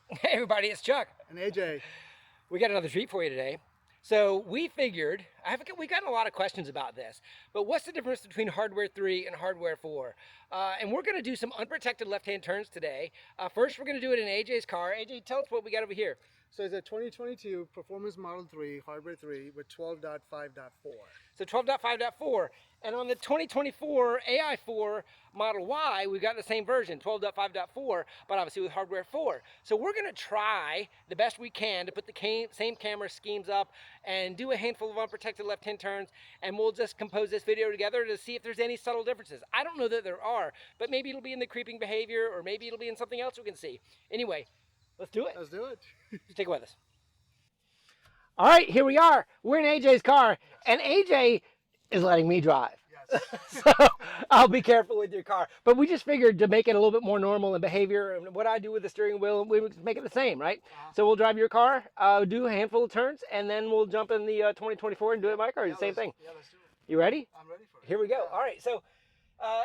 Hey everybody, it's Chuck. And AJ. We got another treat for you today. So we figured, we got a lot of questions about this, but what's the difference between hardware 3 and hardware 4? And we're going to do some unprotected left-hand turns today. First, we're going to do it in AJ's car. AJ, tell us what we got over here. So it's a 2022 Performance Model 3, Hardware 3 with 12.5.4. So 12.5.4. And on the 2024 AI4 Model Y, we've got the same version, 12.5.4, but obviously with hardware 4. So we're going to try the best we can to put the same camera schemes up and do a handful of unprotected left-hand turns, and we'll just compose this video together to see if there's any subtle differences. I don't know that there are, but maybe it'll be in the creeping behavior, or maybe it'll be in something else we can see. Anyway, let's do it. Let's do it. Take it with us. All right, here we are. We're in AJ's car, and AJ is letting me drive. Yes. So I'll be careful with your car. But we just figured to make it a little bit more normal in behavior, and what I do with the steering wheel, we would make it the same, right? So we'll drive your car, do a handful of turns, and then we'll jump in the 2024 and do it in my car. The same thing. Yeah, let's do it. You ready? I'm ready for it. Here we go. All right, so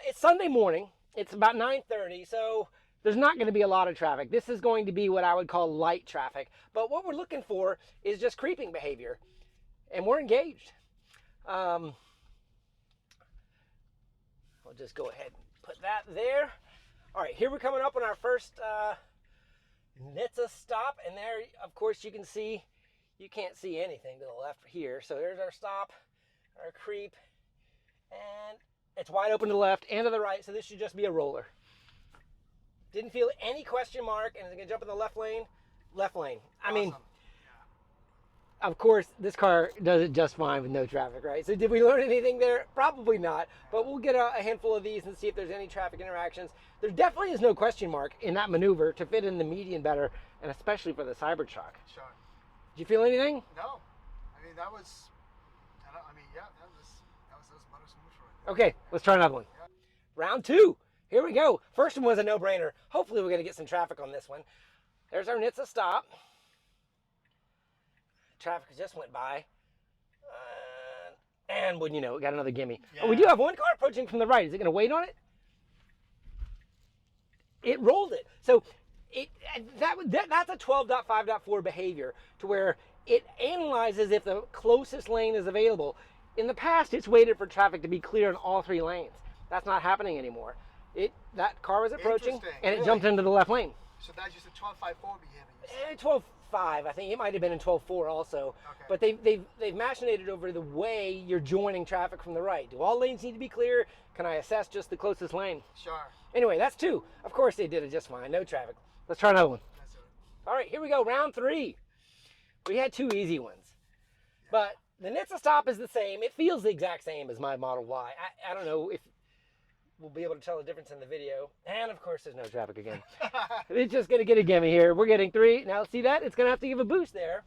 it's Sunday morning. It's about 9:30, so there's not going to be a lot of traffic. This is going to be what I would call light traffic. But what we're looking for is just creeping behavior, and we're engaged. I'll just go ahead and put that there. All right, here we're coming up on our first NHTSA stop, and there, of course, you can see, you can't see anything to the left here. So there's our stop, our creep, and it's wide open to the left and to the right, so this should just be a roller. Didn't feel any question mark, and it's gonna jump in the left lane. Left lane. I mean, of course, this car does it just fine with no traffic, right? So did we learn anything there? Probably not, but we'll get a handful of these and see if there's any traffic interactions. There definitely is no question mark in that maneuver to fit in the median better, and especially for the Cybertruck. Sure. Did you feel anything? No. I mean, that was butter smooth right there. Okay, let's try another one. Yeah. Round 2. Here we go. First one was a no-brainer. Hopefully we're going to get some traffic on this one. There's our NHTSA stop. Traffic just went by. And wouldn't you know, we got another gimme. Yeah. Oh, we do have one car approaching from the right. Is it going to wait on it? It rolled it. So that's a 12.5.4 behavior to where it analyzes if the closest lane is available. In the past, it's waited for traffic to be clear in all 3 lanes. That's not happening anymore. That car was approaching, and it jumped into the left lane. So that's just a 12.5.4 behavior. 12.5, I think it might have been in 12.4 also. Okay. But they've machinated over the way you're joining traffic from the right. Do all lanes need to be clear? Can I assess just the closest lane? Sure. Anyway, that's 2. Of course, they did it just fine. No traffic. Let's try another one. That's it. All right, here we go. Round 3. We had 2 easy ones, but the NHTSA stop is the same. It feels the exact same as my Model Y. I don't know if we'll be able to tell the difference in the video. And of course, there's no traffic again. It's just gonna get a gimme here. We're getting 3. Now see that? It's gonna have to give a boost there.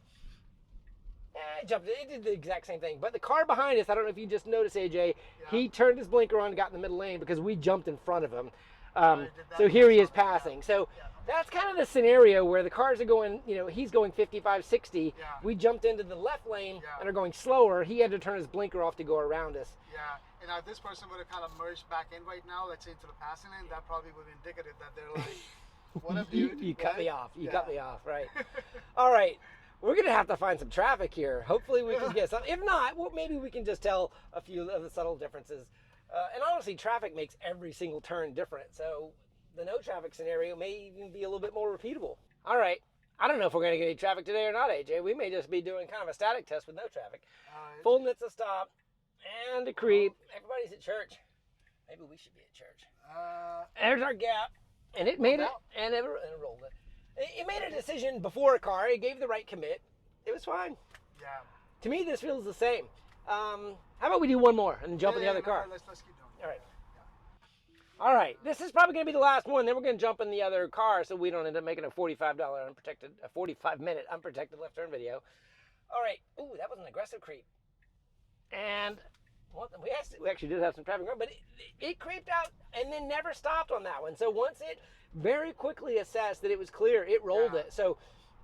It jumped. It did the exact same thing. But the car behind us, I don't know if you just noticed, AJ, he turned his blinker on and got in the middle lane because we jumped in front of him. So here he is passing. So that's kind of the scenario where the cars are going, he's going 55, 60. Yeah. We jumped into the left lane and are going slower. He had to turn his blinker off to go around us. Yeah, and now if this person would have kind of merged back in right now, let's say into the passing lane, that probably would be indicative that they're like, what up, dude? You cut me off. You cut me off, right. All right. We're going to have to find some traffic here. Hopefully we can get some. If not, well, maybe we can just tell a few of the subtle differences. And honestly, traffic makes every single turn different. So the no traffic scenario may even be a little bit more repeatable. All right. I don't know if we're going to get any traffic today or not, AJ. We may just be doing kind of a static test with no traffic. Full NHTSA stop and a creep. Everybody's at church. Maybe we should be at church. There's our gap. And it made it, and it rolled it. It made a decision before a car. It gave the right commit. It was fine. Yeah. To me, this feels the same. How about we do one more and then jump in the other car? Let's keep going. All right. All right. This is probably going to be the last one. Then we're going to jump in the other car so we don't end up making a $45 45-minute unprotected left turn video. All right. Ooh, that was an aggressive creep. And we actually did have some traffic, but it creeped out and then never stopped on that one. So once it very quickly assessed that it was clear, it rolled it. So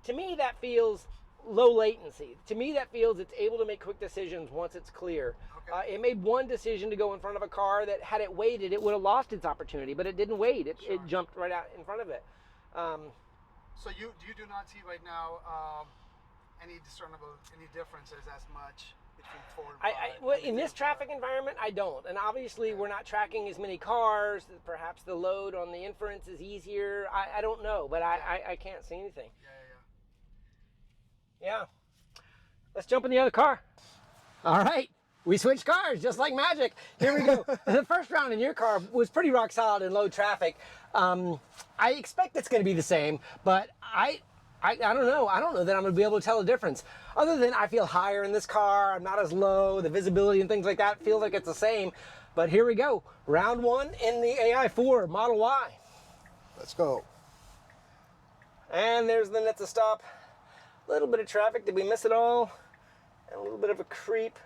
to me, that feels low latency. To me, that feels it's able to make quick decisions once it's clear. Okay. It made one decision to go in front of a car that had it waited, it would have lost its opportunity, but it didn't wait. It jumped right out in front of it. So you do not see right now any differences as much between 4 and 5? Well, in this traffic environment, I don't. And obviously, we're not tracking as many cars. Perhaps the load on the inference is easier. I don't know, but I can't see anything. Yeah. Let's jump in the other car. All right. We switched cars just like magic. Here we go. The first round in your car was pretty rock solid in low traffic. I expect it's going to be the same, but I don't know. I don't know that I'm going to be able to tell the difference. Other than I feel higher in this car. I'm not as low. The visibility and things like that feel like it's the same. But here we go. Round 1 in the AI4 Model Y. Let's go. And there's the NHTSA stop. A little bit of traffic. Did we miss it all? And a little bit of a creep.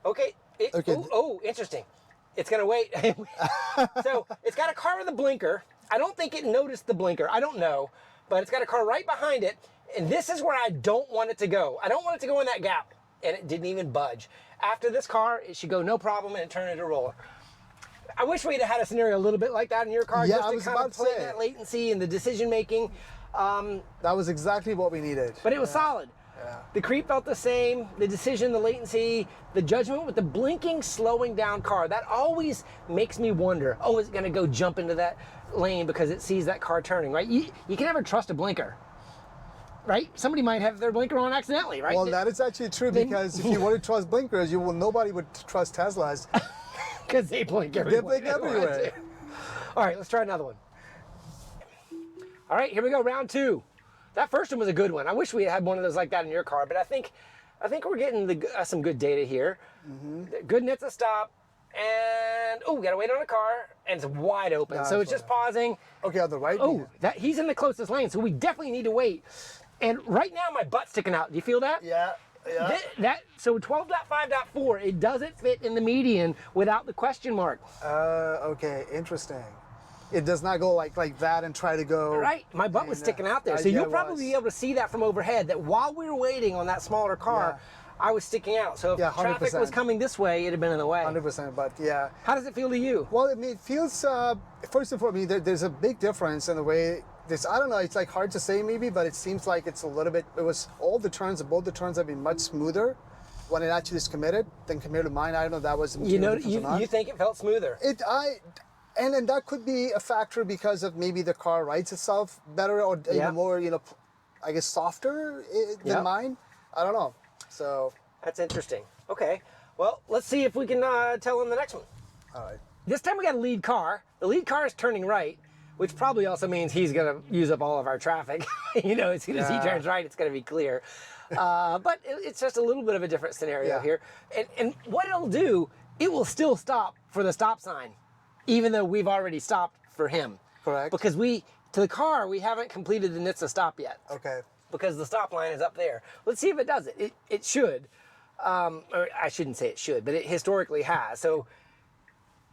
Okay. Okay. Oh, interesting. It's going to wait. So it's got a car with a blinker. I don't think it noticed the blinker. I don't know. But it's got a car right behind it. And this is where I don't want it to go. I don't want it to go in that gap. And it didn't even budge. After this car, it should go no problem and turn into a roller. I wish we'd have had a scenario a little bit like that in your car. Yeah, just I to was kind about of to play say. that latency and the decision making. That was exactly what we needed. But it was solid. Yeah. The creep felt the same, the decision, the latency, the judgment with the blinking, slowing down car. That always makes me wonder, oh, is it going to go jump into that lane because it sees that car turning, right? You can never trust a blinker, right? Somebody might have their blinker on accidentally, right? Well, that is actually true, because if you want to trust blinkers, nobody would trust Teslas. Because they blink everywhere. They blink everywhere. All right, let's try another one. All right, here we go, round 2. That first one was a good one. I wish we had one of those like that in your car, but I think we're getting some good data here. Mm-hmm. Good NHTSA stop, and we gotta wait on a car, and it's wide open, so it's just pausing. Okay, on the right. Oh, he's in the closest lane, so we definitely need to wait. And right now, my butt's sticking out. Do you feel that? Yeah. Yeah. So 12.5.4, it doesn't fit in the median without the question mark. Okay, interesting. It does not go like that and try to go. Right, my butt was sticking out there. So you'll probably be able to see that from overhead, that while we were waiting on that smaller car, I was sticking out. So if traffic was coming this way, it'd have been in the way. 100%, but yeah. How does it feel to you? Well, it feels, first and foremost, there's a big difference in the way I don't know, it's like hard to say maybe, but it seems like it's a little bit, both the turns have been much smoother when it actually is committed than compared to mine. I don't know if that was you think it felt smoother? And that could be a factor because of maybe the car rides itself better, or even more, I guess softer than mine. I don't know. So that's interesting. Okay. Well, let's see if we can tell in the next one. All right. This time we got a lead car. The lead car is turning right, which probably also means he's going to use up all of our traffic. As soon as he turns right, it's going to be clear. But it's just a little bit of a different scenario here. And what it'll do, it will still stop for the stop sign, even though we've already stopped for him. Correct. Because we haven't completed the NHTSA stop yet. Okay. Because the stop line is up there. Let's see if it does it. It should. Or I shouldn't say it should, but it historically has. So,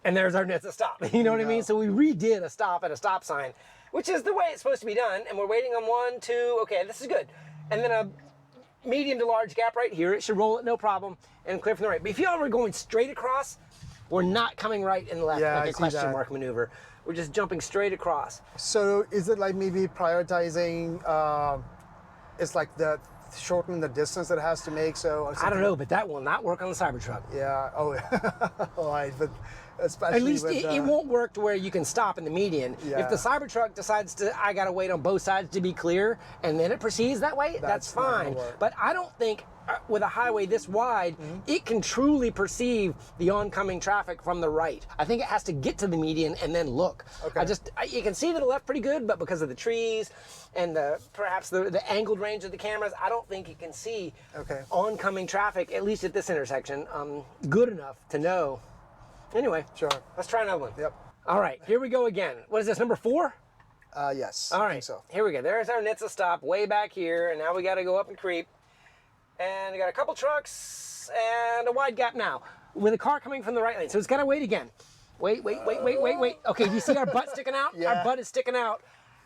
and there's our NHTSA stop. You know what I mean? So we redid a stop at a stop sign, which is the way it's supposed to be done. And we're waiting on 1, 2. Okay, this is good. And then a medium to large gap right here. It should roll it no problem and clear from the right. But if you were going straight across, we're not coming right and left like a question mark maneuver. We're just jumping straight across. So is it like maybe prioritizing, it's like shortening the distance that it has to make? So I don't know, but that will not work on the Cybertruck. Yeah. Oh, all right. But especially at least it won't work to where you can stop in the median. Yeah. If the Cybertruck decides I got to wait on both sides to be clear, and then it proceeds that way, that's fine. But I don't think with a highway this wide, it can truly perceive the oncoming traffic from the right. I think it has to get to the median and then look. Okay. You can see to the left pretty good, but because of the trees and perhaps the angled range of the cameras, I don't think it can see oncoming traffic, at least at this intersection, good enough to know. Anyway, sure. Let's try another one. Yep. All right, here we go again. What is this, number 4? Yes. All right, I think so. Here we go. There's our NHTSA stop way back here, and now we got to go up and creep. And we got a couple trucks and a wide gap now with a car coming from the right lane. So it's got to wait again. Wait. Okay, do you see our butt sticking out? Yeah. Our butt is sticking out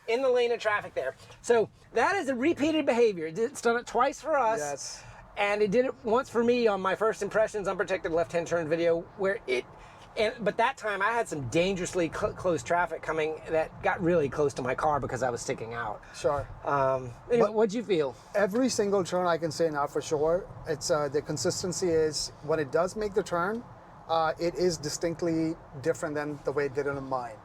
in the lane of traffic there. So that is a repeated behavior. It's done it twice for us. Yes. And it did it once for me on my first impressions Unprotected left-hand turn video, where But that time I had some dangerously close traffic coming that got really close to my car because I was sticking out. Sure. Anyway, what'd you feel? Every single turn I can say now for sure, it's the consistency is when it does make the turn, it is distinctly different than the way it did it on mine.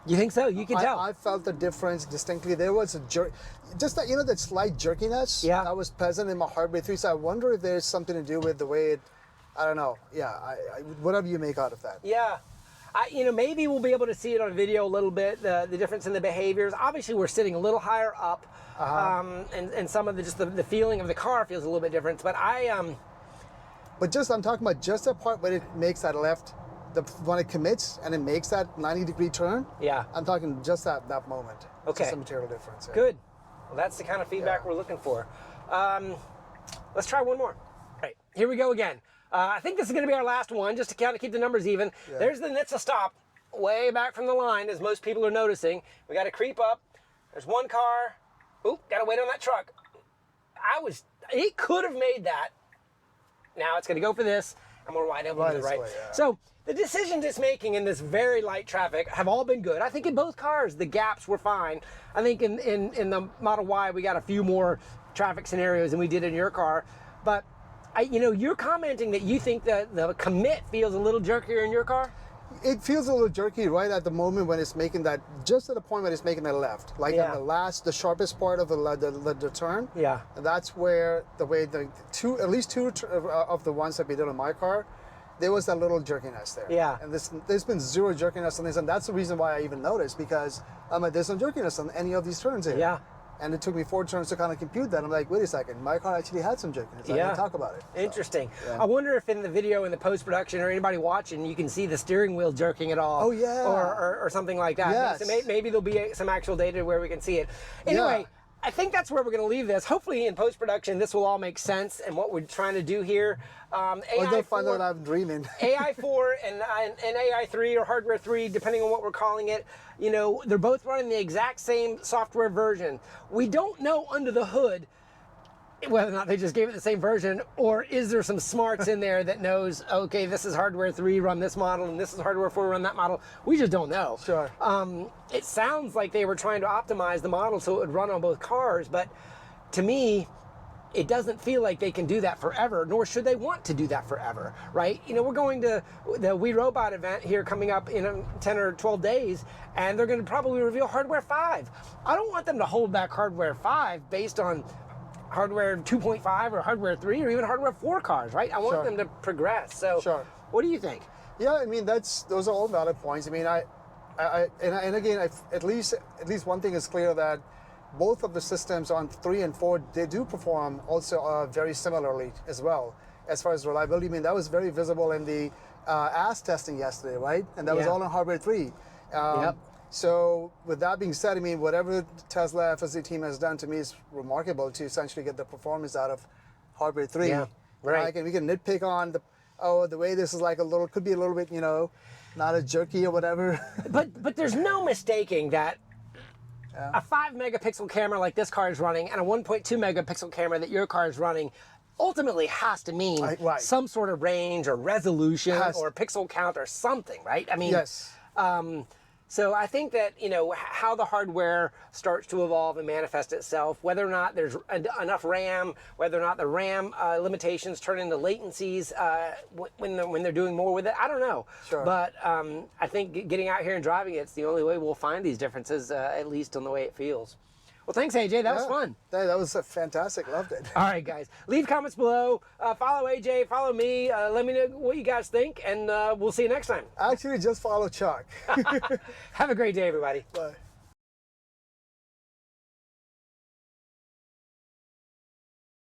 You think so? You can tell. I felt the difference distinctly. There was a jerk, just that, that slight jerkiness that was present in my Hardware 3. So I wonder if there's something to do with the way it, I don't know. Yeah, whatever you make out of that. Yeah. Maybe we'll be able to see it on video a little bit, the difference in the behaviors. Obviously, we're sitting a little higher up, and some of the feeling of the car feels a little bit different. But But I'm talking about just the part where it makes that left, when it commits and it makes that 90-degree turn. Yeah. I'm talking just that moment. Okay. Just a material difference. Yeah. Good. Well, that's the kind of feedback we're looking for. Let's try one more. All right, here we go again. I think this is going to be our last one, just to kind of keep the numbers even. Yeah. There's the NHTSA stop, way back from the line, as most people are noticing. We got to creep up. There's one car. Oop, got to wait on that truck. It could have made that. Now it's going to go for this, and we're wide over to the right. Way, yeah. So the decisions it's making in this very light traffic have all been good. I think in both cars, the gaps were fine. I think in the Model Y, we got a few more traffic scenarios than we did in your car. But you're commenting that you think that the commit feels a little jerkier in your car? It feels a little jerky right at the moment when it's making that, just at the point when it's making that left. Like in the sharpest part of the turn. Yeah. And that's where at least two of the ones that we did on my car, there was that little jerkiness there. Yeah. And there's been zero jerkiness on this, and that's the reason why I even noticed, because there's no jerkiness on any of these turns here. Yeah. And it took me 4 turns to kind of compute that. I'm like, wait a second, my car actually had some jerkiness. I didn't talk about it. Interesting. So, yeah. I wonder if in the video, in the post-production, or anybody watching, you can see the steering wheel jerking at all. Oh, yeah. Or something like that. Yes. So maybe there'll be some actual data where we can see it. Anyway, I think that's where we're going to leave this. Hopefully in post-production, this will all make sense and what we're trying to do here. AI4, they'll find out I'm dreaming. AI4 and AI3 or Hardware 3, depending on what we're calling it, they're both running the exact same software version. We don't know under the hood whether or not they just gave it the same version, or is there some smarts in there that knows, okay, this is Hardware 3, run this model, and this is Hardware 4, run that model. We just don't know. Sure. It sounds like they were trying to optimize the model so it would run on both cars, but to me, it doesn't feel like they can do that forever, nor should they want to do that forever, right? We're going to the We Robot event here coming up in 10 or 12 days, and they're going to probably reveal Hardware 5. I don't want them to hold back Hardware 5 based on Hardware 2.5 or Hardware 3 or even Hardware 4 cars, right? I want them to progress. So, what do you think? Yeah, I mean, those are all valid points. I mean, and again, at least one thing is clear, that both of the systems on 3 and 4, they do perform also very similarly as well as far as reliability. I mean, that was very visible in the ASS testing yesterday, right? And that was all on Hardware 3. Yep. So with that being said, I mean, whatever Tesla FSD team has done, to me, is remarkable to essentially get the performance out of Hardware 3. Yeah, right. We can nitpick on the way this is like could be a little bit, not as jerky or whatever. But there's no mistaking that a 5 megapixel camera like this car is running and a 1.2 megapixel camera that your car is running ultimately has to mean some sort of range or resolution or pixel count or something, right? I mean, yes. So I think that, how the hardware starts to evolve and manifest itself, whether or not there's enough RAM, whether or not the RAM limitations turn into latencies when they're doing more with it, I don't know. Sure. But I think getting out here and driving it's the only way we'll find these differences, at least on the way it feels. Well, thanks, AJ. That was fun. That was fantastic. Loved it. All right, guys. Leave comments below. Follow AJ. Follow me. Let me know what you guys think, and we'll see you next time. Actually, just follow Chuck. Have a great day, everybody. Bye.